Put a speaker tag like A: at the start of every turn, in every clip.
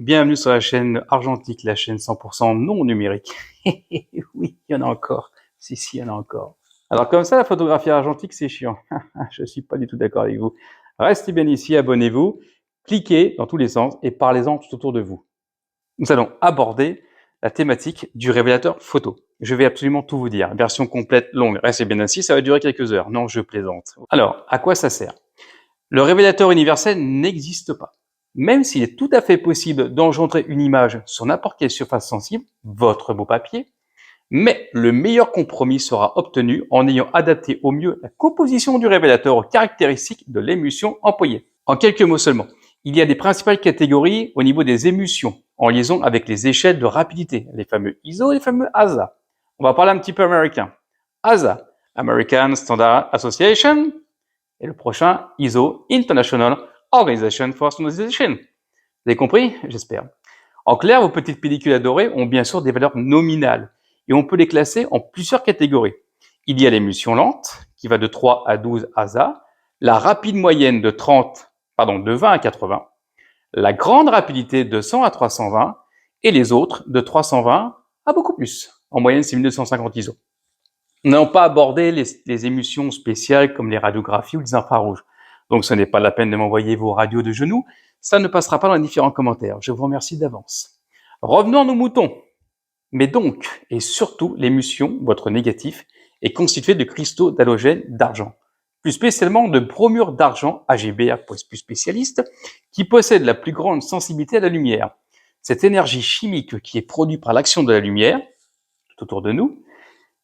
A: bienvenue sur la chaîne Argentique, la chaîne 100% non numérique. Oui, il y en a encore. Si, il y en a encore. Alors comme ça, la photographie argentique, c'est chiant. Je suis pas du tout d'accord avec vous. Restez bien ici, abonnez-vous, cliquez dans tous les sens et parlez-en tout autour de vous. Nous allons aborder la thématique du révélateur photo. Je vais absolument tout vous dire. Version complète, longue. Restez bien assis, ça va durer quelques heures. Non, je plaisante. Alors, à quoi ça sert? Le révélateur universel n'existe pas. Même s'il est tout à fait possible d'engendrer une image sur n'importe quelle surface sensible, votre beau papier, mais le meilleur compromis sera obtenu en ayant adapté au mieux la composition du révélateur aux caractéristiques de l'émulsion employée. En quelques mots seulement, il y a des principales catégories au niveau des émulsions, en liaison avec les échelles de rapidité, les fameux ISO et les fameux ASA. On va parler un petit peu américain. ASA, American Standard Association, et le prochain, ISO, International Organization for Standardization. Vous avez compris? J'espère. En clair, vos petites pellicules adorées ont bien sûr des valeurs nominales et on peut les classer en plusieurs catégories. Il y a l'émulsion lente, qui va de 3 à 12 ASA, la rapide moyenne de 20 à 80, la grande rapidité de 100 à 320 et les autres de 320 à beaucoup plus. En moyenne, c'est 1250 ISO. Nous n'avons pas abordé les émulsions spéciales comme les radiographies ou les infrarouges. Donc ce n'est pas la peine de m'envoyer vos radios de genoux, ça ne passera pas dans les différents commentaires. Je vous remercie d'avance. Revenons à nos moutons. Mais donc, et surtout, l'émulsion, votre négatif, est constituée de cristaux d'halogène d'argent, plus spécialement de bromure d'argent, AgBr pour les plus spécialistes, qui possède la plus grande sensibilité à la lumière. Cette énergie chimique qui est produite par l'action de la lumière, tout autour de nous,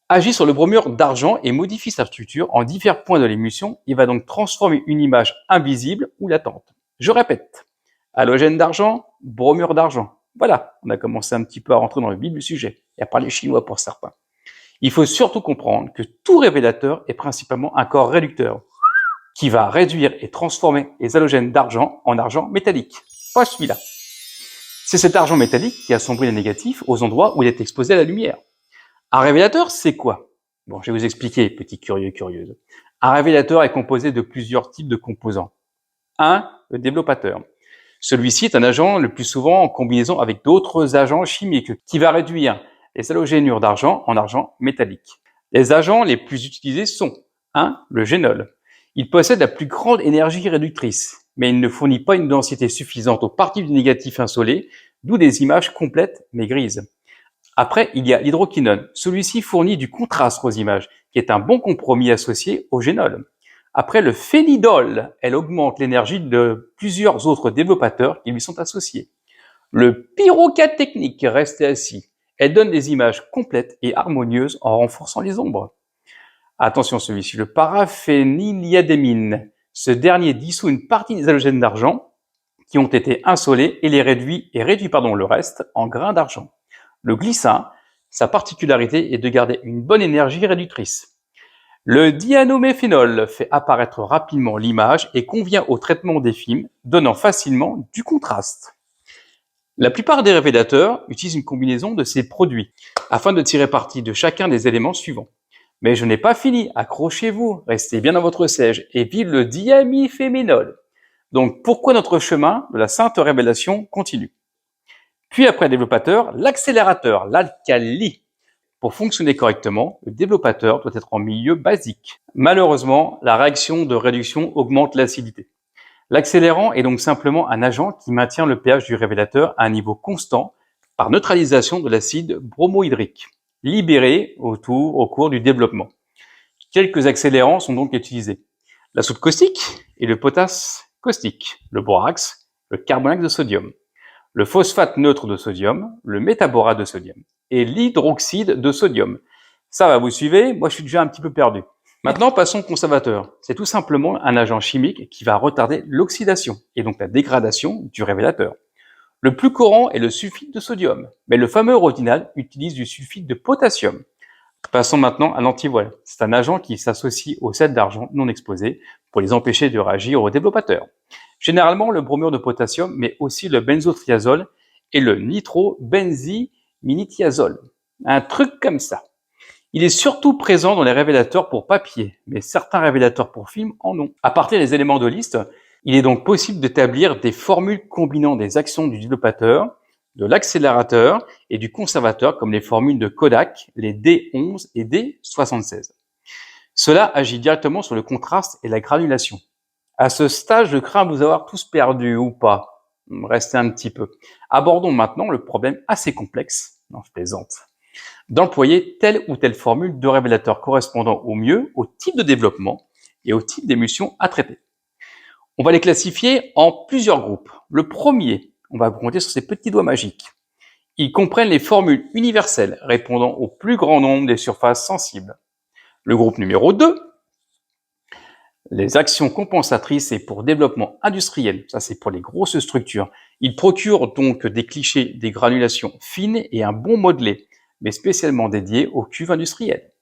A: agit sur le bromure d'argent et modifie sa structure en divers points de l'émulsion et va donc transformer une image invisible ou latente. Je répète, halogène d'argent, bromure d'argent. Voilà, on a commencé un petit peu à rentrer dans le vif du sujet et à parler chinois pour certains. Il faut surtout comprendre que tout révélateur est principalement un corps réducteur qui va réduire et transformer les halogènes d'argent en argent métallique. Pas celui-là. C'est cet argent métallique qui assombrit les négatifs aux endroits où il est exposé à la lumière. Un révélateur, c'est quoi? Bon, je vais vous expliquer, petits curieux, curieuses. Un révélateur est composé de plusieurs types de composants. 1. Le développateur. Celui-ci est un agent le plus souvent en combinaison avec d'autres agents chimiques qui va réduire les halogénures d'argent en argent métallique. Les agents les plus utilisés sont 1. Le génol. Il possède la plus grande énergie réductrice, mais il ne fournit pas une densité suffisante aux parties du négatif insolé, d'où des images complètes mais grises. Après, il y a l'hydroquinone. Celui-ci fournit du contraste aux images, qui est un bon compromis associé au génol. Après, le phénidol, elle augmente l'énergie de plusieurs autres développateurs qui lui sont associés. Le pyrocatechnique, restez assis. Elle donne des images complètes et harmonieuses en renforçant les ombres. Attention celui-ci, le paraphényliadémine. Ce dernier dissout une partie des halogènes d'argent qui ont été insolés et réduit le reste en grains d'argent. Le glycin, sa particularité est de garder une bonne énergie réductrice. Le dianoméphénol fait apparaître rapidement l'image et convient au traitement des films, donnant facilement du contraste. La plupart des révélateurs utilisent une combinaison de ces produits afin de tirer parti de chacun des éléments suivants. Mais je n'ai pas fini, accrochez-vous, restez bien dans votre siège et vive le diamiphéminol. Donc pourquoi notre chemin de la sainte révélation continue? Puis après le développateur, l'accélérateur, l'alcali. Pour fonctionner correctement, le développateur doit être en milieu basique. Malheureusement, la réaction de réduction augmente l'acidité. L'accélérant est donc simplement un agent qui maintient le pH du révélateur à un niveau constant par neutralisation de l'acide bromohydrique, libéré au cours du développement. Quelques accélérants sont donc utilisés. La soude caustique et le potasse caustique, le borax, le carbonate de sodium, le phosphate neutre de sodium, le métaborate de sodium et l'hydroxyde de sodium. Ça va, vous suivez? Moi, je suis déjà un petit peu perdu. Maintenant, passons au conservateur. C'est tout simplement un agent chimique qui va retarder l'oxydation et donc la dégradation du révélateur. Le plus courant est le sulfite de sodium, mais le fameux Rodinal utilise du sulfite de potassium. Passons maintenant à l'antivoile. C'est un agent qui s'associe aux sels d'argent non exposés pour les empêcher de réagir au développateur. Généralement, le bromure de potassium, mais aussi le benzotriazole et le nitrobenzyminithiazole. Un truc comme ça. Il est surtout présent dans les révélateurs pour papier, mais certains révélateurs pour film en ont. À partir des éléments de liste, Il est donc possible d'établir des formules combinant des actions du dilopateur, de l'accélérateur et du conservateur comme les formules de Kodak, les D11 et D76. Cela agit directement sur le contraste et la granulation. À ce stade, je crains vous avoir tous perdus ou pas. Restez un petit peu. Abordons maintenant le problème assez complexe, non je plaisante, d'employer telle ou telle formule de révélateur correspondant au mieux au type de développement et au type d'émulsion à traiter. On va les classifier en plusieurs groupes. Le premier, on va compter sur ces petits doigts magiques. Ils comprennent les formules universelles répondant au plus grand nombre des surfaces sensibles. Le groupe numéro 2, les actions compensatrices et pour développement industriel, ça c'est pour les grosses structures. Ils procurent donc des clichés, des granulations fines et un bon modelé, mais spécialement dédiés aux cuves industrielles.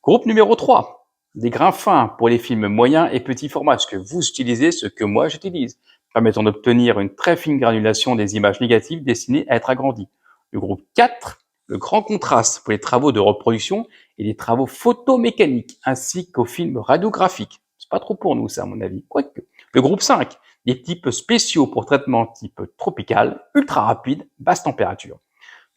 A: Groupe numéro 3, des grains fins pour les films moyens et petits formats, ce que vous utilisez, ce que moi j'utilise, permettant d'obtenir une très fine granulation des images négatives destinées à être agrandies. Le groupe 4, le grand contraste pour les travaux de reproduction et les travaux photomécaniques, ainsi qu'aux films radiographiques. C'est pas trop pour nous ça à mon avis, quoique. Le groupe 5, des types spéciaux pour traitement type tropical, ultra rapide, basse température.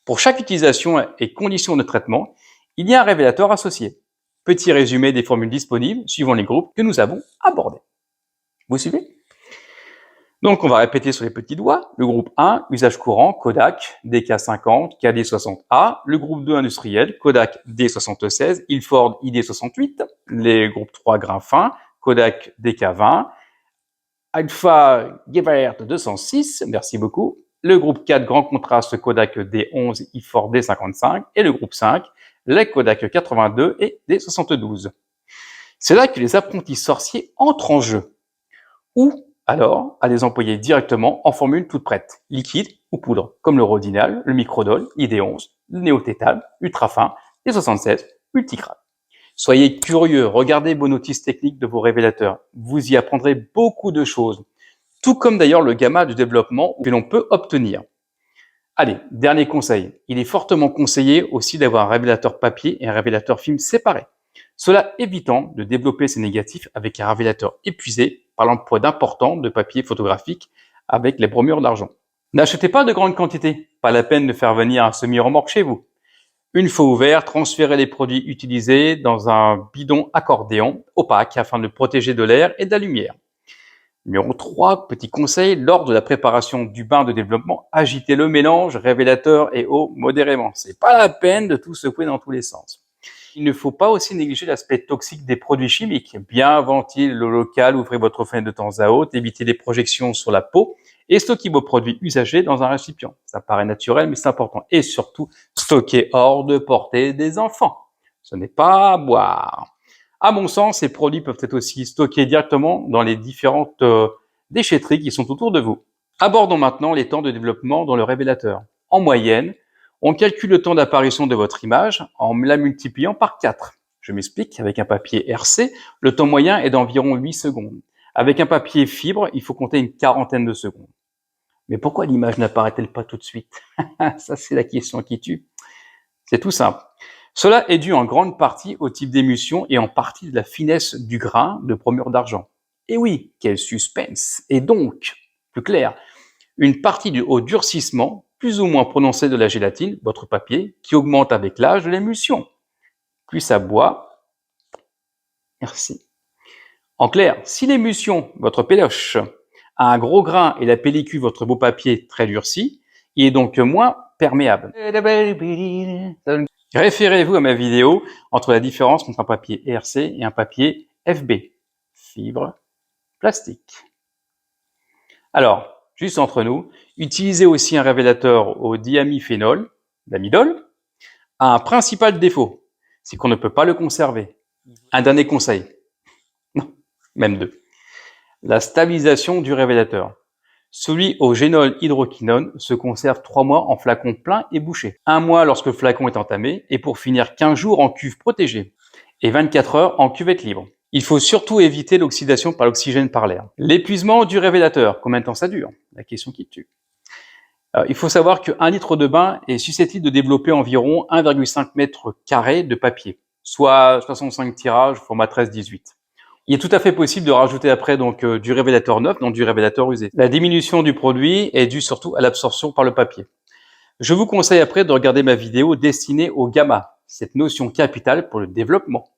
A: Pour chaque utilisation et conditions de traitement, il y a un révélateur associé. Petit résumé des formules disponibles suivant les groupes que nous avons abordés. Vous suivez? Donc on va répéter sur les petits doigts. Le groupe 1, usage courant, Kodak, DK50, KD60A. Le groupe 2, industriel, Kodak D76, Ilford ID68. Les groupes 3, grains fins, Kodak DK20. Alpha Gevert 206, merci beaucoup. Le groupe 4, grand contraste, Kodak D11, Ilford D55. Et le groupe 5, les Kodak 82 et D72. C'est là que les apprentis sorciers entrent en jeu. Ou alors à les employer directement en formule toute prête, liquide ou poudre, comme le Rodinal, le Microdol, ID11, le Néotétal, Ultrafin, D76, Ulticrate. Soyez curieux, regardez vos notices techniques de vos révélateurs. Vous y apprendrez beaucoup de choses, tout comme d'ailleurs le gamma de développement que l'on peut obtenir. Allez, dernier conseil. Il est fortement conseillé aussi d'avoir un révélateur papier et un révélateur film séparés. Cela évitant de développer ces négatifs avec un révélateur épuisé par l'emploi d'importants de papier photographique avec les bromures d'argent. N'achetez pas de grandes quantités, pas la peine de faire venir un semi-remorque chez vous. Une fois ouvert, transférez les produits utilisés dans un bidon accordéon opaque afin de protéger de l'air et de la lumière. Numéro 3, petit conseil, lors de la préparation du bain de développement, agitez le mélange révélateur et eau modérément. C'est pas la peine de tout secouer dans tous les sens. Il ne faut pas aussi négliger l'aspect toxique des produits chimiques. Bien ventiler l'eau locale, ouvrez votre fenêtre de temps à autre, évitez les projections sur la peau et stockez vos produits usagés dans un récipient. Ça paraît naturel, mais c'est important. Et surtout, stockez hors de portée des enfants. Ce n'est pas à boire. À mon sens, ces produits peuvent être aussi stockés directement dans les différentes déchetteries qui sont autour de vous. Abordons maintenant les temps de développement dans le révélateur. En moyenne, on calcule le temps d'apparition de votre image en la multipliant par 4. Je m'explique, avec un papier RC, le temps moyen est d'environ 8 secondes. Avec un papier fibre, il faut compter une quarantaine de secondes. Mais pourquoi l'image n'apparaît-elle pas tout de suite? Ça, c'est la question qui tue. C'est tout simple. Cela est dû en grande partie au type d'émulsion et en partie de la finesse du grain de bromure d'argent. Et oui, quel suspense! Et donc, plus clair, une partie au durcissement plus ou moins prononcé de la gélatine, votre papier, qui augmente avec l'âge de l'émulsion. Plus ça boit, merci. En clair, si l'émulsion, votre péloche, a un gros grain et la pellicule, votre beau papier, très durci, il est donc moins perméable. Référez-vous à ma vidéo entre la différence entre un papier ERC et un papier FB, fibre plastique. Alors, juste entre nous, utilisez aussi un révélateur au diamiphénol, l'amidol, a un principal défaut, c'est qu'on ne peut pas le conserver. Un dernier conseil, non, même deux. La stabilisation du révélateur. Celui au génol hydroquinone se conserve 3 mois en flacon plein et bouché, 1 mois lorsque le flacon est entamé et pour finir 15 jours en cuve protégée et 24 heures en cuvette libre. Il faut surtout éviter l'oxydation par l'oxygène par l'air. L'épuisement du révélateur, combien de temps ça dure? La question qui tue. Il faut savoir que 1 litre de bain est susceptible de développer environ 1,5 m² de papier, soit 65 tirages format 13-18. Il est tout à fait possible de rajouter après donc du révélateur neuf, donc du révélateur usé. La diminution du produit est due surtout à l'absorption par le papier. Je vous conseille après de regarder ma vidéo destinée au gamma, cette notion capitale pour le développement.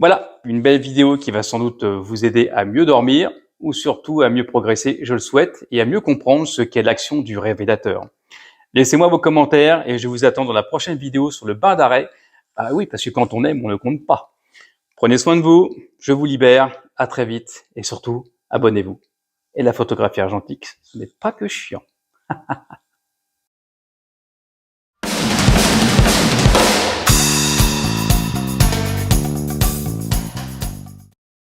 A: Voilà, une belle vidéo qui va sans doute vous aider à mieux dormir ou surtout à mieux progresser, je le souhaite, et à mieux comprendre ce qu'est l'action du révélateur. Laissez-moi vos commentaires et je vous attends dans la prochaine vidéo sur le bain d'arrêt. Ah oui, parce que quand on aime, on ne compte pas. Prenez soin de vous, je vous libère, à très vite et surtout, abonnez-vous. Et la photographie argentique, ce n'est pas que chiant.